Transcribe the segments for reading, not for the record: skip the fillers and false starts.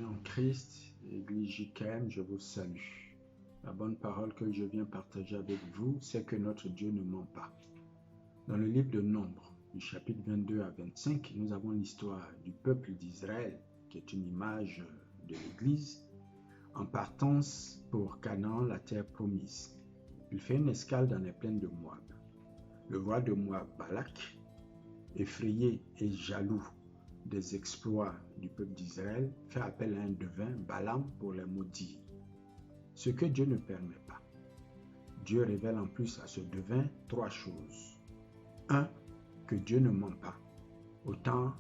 En Christ, Église JKM, je vous salue. La bonne parole que je viens partager avec vous, c'est que notre Dieu ne ment pas. Dans le livre de Nombres, du chapitre 22 à 25, nous avons l'histoire du peuple d'Israël, qui est une image de l'Église, en partance pour Canaan, la terre promise. Il fait une escale dans les plaines de Moab. Le roi de Moab, Balak, effrayé et jaloux des exploits du peuple d'Israël, fait appel à un devin, Balaam, pour les maudire. Ce que Dieu ne permet pas. Dieu révèle en plus à ce devin 3 choses. 1. Que Dieu ne ment pas. Au temps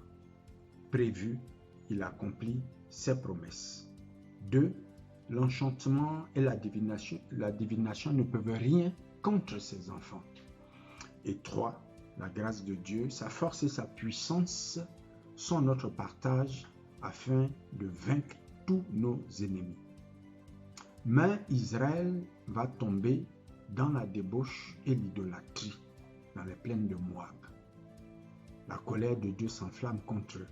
prévu, il accomplit ses promesses. 2. L'enchantement et la divination ne peuvent rien contre ses enfants. Et 3. La grâce de Dieu, sa force et sa puissance sont notre partage afin de vaincre tous nos ennemis. Mais Israël va tomber dans la débauche et l'idolâtrie dans les plaines de Moab. La colère de Dieu s'enflamme contre eux.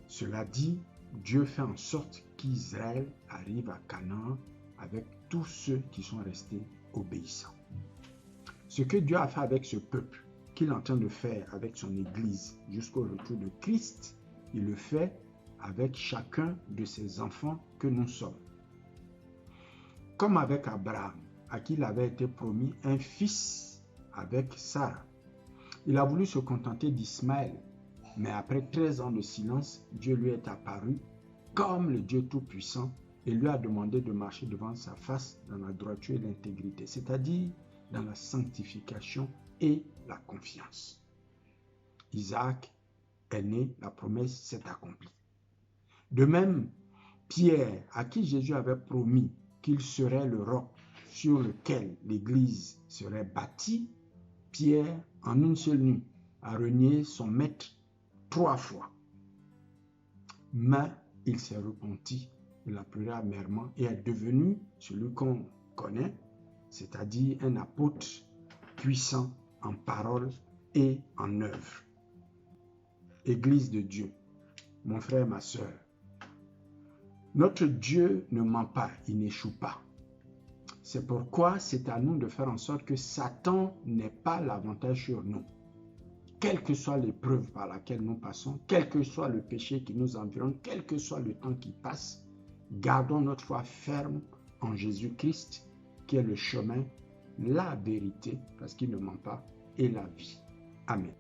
Cela dit, Dieu fait en sorte qu'Israël arrive à Canaan avec tous ceux qui sont restés obéissants. Ce que Dieu a fait avec ce peuple, qu'il est en train de faire avec son Église jusqu'au retour de Christ, il le fait avec chacun de ses enfants que nous sommes. Comme avec Abraham, à qui il avait été promis un fils avec Sarah. Il a voulu se contenter d'Ismaël, mais après 13 ans de silence, Dieu lui est apparu comme le Dieu Tout-Puissant et lui a demandé de marcher devant sa face dans la droiture et l'intégrité, c'est-à-dire dans la sanctification et la confiance. Isaac est né, la promesse s'est accomplie. De même, Pierre, à qui Jésus avait promis qu'il serait le roc sur lequel l'Église serait bâtie, Pierre, en une seule nuit, a renié son maître 3 fois. Mais il s'est repenti, il a pleuré amèrement et est devenu celui qu'on connaît, c'est-à-dire un apôtre puissant en parole et en œuvre. Église de Dieu, mon frère, ma sœur, notre Dieu ne ment pas, il n'échoue pas. C'est pourquoi c'est à nous de faire en sorte que Satan n'ait pas l'avantage sur nous. Quelle que soit l'épreuve par laquelle nous passons, quel que soit le péché qui nous environne, quel que soit le temps qui passe, gardons notre foi ferme en Jésus-Christ, qui est le chemin, la vérité, parce qu'il ne ment pas, et la vie. Amen.